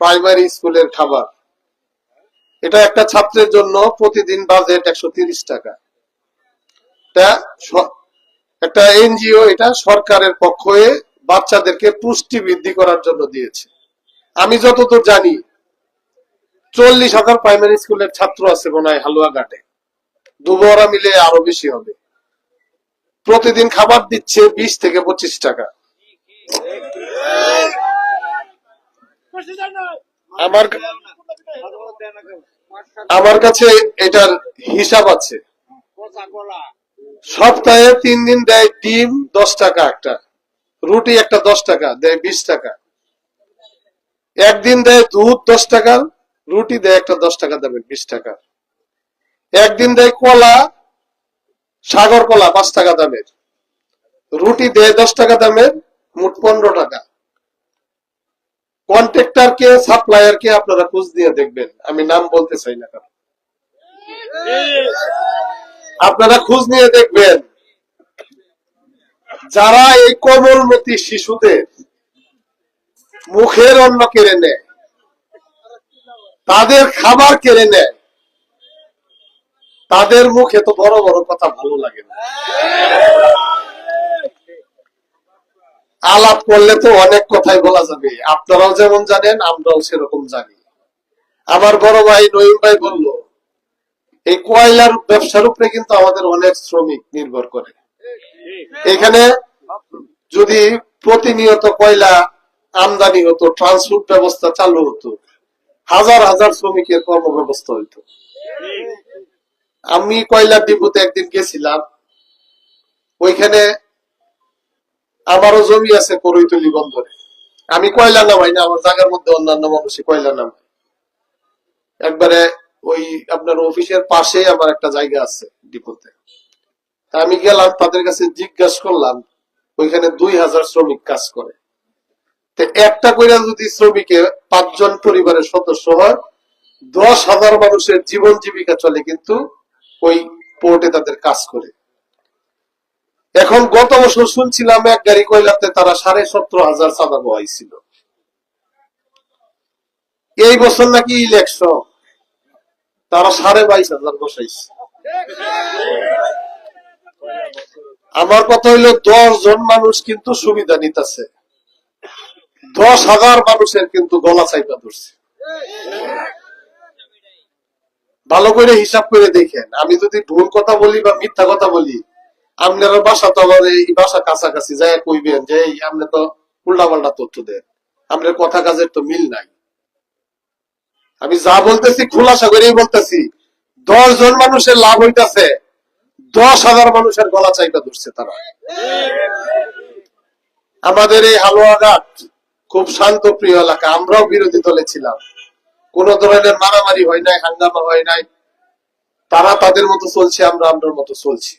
Primary স্কুলের খাবার, এটা একটা ছাত্রের জন্য প্রতিদিন বাজেট 130 টাকা। একটা এনজিও এটা সরকারের পক্ষ হয়ে বাচ্চাদেরকে পুষ্টি বৃদ্ধি করার জন্য দিয়েছে। আমি যতদূর জানি 40,000 প্রাইমারি স্কুলের ছাত্র আছে মনে হয় হালুয়াঘাটে, দুবরা মিলে আরো বেশি হবে। প্রতিদিন খাবার দিচ্ছে 20 থেকে 25 টাকা। আমার কাছে এটার হিসাব আছে। সপ্তাহে 3 দিন দেয় ডিম 10 টাকা একটা, রুটি একটা 10 টাকা দেয় 20 টাকা। একদিন দেয় দুধ 10 টাকা, রুটি দেয় একটা 10 টাকা দামের 20 টাকা। একদিন দেয় কলা, সাগর কলা 5 টাকা দামের, রুটি দেয় 10 টাকা দামের, মোট 15 টাকা। কন্ট্রাক্টর কে, সাপ্লায়ার কে আপনারা খোঁজ দিয়ে দেখবেন, আমি নাম বলতে চাই না কারণ আপনারা খোঁজ নিয়ে দেখবেন যারা এই কোমলমতি শিশুদের মুখের অন্ন কেড়ে নেয়, তাদের খাবার কেড়ে নেয়, তাদের মুখে তো বড় বড় কথা ভালো লাগে না। আলাপ করলে তো অনেক কথাই বলা যাবে, আপনারাও যেমন জানেন আমরাও সেরকম জানি। আমার বড় ভাই নঈম ভাই বলল, এই কয়লার ব্যবসার উপরে কিন্তু আমাদের অনেক শ্রমিক নির্ভর করে। এখানে যদি প্রতিনিয়ত কয়লা আমদানি হতো, ট্রান্সপোর্ট ব্যবস্থা চালু হতো, হাজার হাজার শ্রমিকের কর্ম ব্যবস্থা হইতো। আমি কয়লা ডিপোতে একদিন গেছিলাম, ওইখানে আমারও জমি আছে করইতলি বন্দরে, আমি কয়লা নামাই না, আমার জায়গার মধ্যে অন্যান্য মানুষই কয়লা নামাই। একবারে ওই আপনার অফিসের পাশে আমার একটা জায়গা আছে ডিপোতে, আমি গেলাম, তাদের কাছে জিজ্ঞাসা করলাম, ওইখানে 2000 শ্রমিক কাজ করে। একটা কইরা যদি শ্রমিকে 5 জন পরিবারের সদস্য হয়, 10,000 মানুষের জীবন জীবিকা চলে কিন্তু ওই পোর্টে তাদের কাজ করে। এখন গত বছর শুনছিলাম এক গাড়ি কয়লাতে তারা 17,500 চাঁদা বহাইছিল। এই বছর নাকি ইলেকশন, তারা 22,500 বসাইছে। আমার কথা হইলো 10 জন মানুষ কিন্তু সুবিধা নিতেছে, 10,000 মানুষের কিন্তু গলা চাইপা ধরছে। ভালো করে হিসাব করে দেখেন, আমি যদি ভুল কথা বলি বা মিথ্যা কথা বলি, আপনার বাসা তো আমার এই বাসা কাছাকাছি, যাই কইবেন যে আপনি তো উল্টা পাল্টা তথ্য দেন, আপনার কথা কাজের তো মিল নাই। আমি যা বলতেছি খোলাসা করেই বলতেছি, 10 জন মানুষের লাভ হইতেছে, 10,000 মানুষের গলা চাইপা ধরছে তারা। আমাদের এই হালুয়াঘাট খুব শান্ত প্রিয় এলাকা, আমরাও বিরোধী দলে ছিলাম, কোন ধরনের মারামারি হয় নাই, হাঙ্গামা হয় নাই। তারা তাদের মতো চলছে, আমরা আমরার মতো চলছি।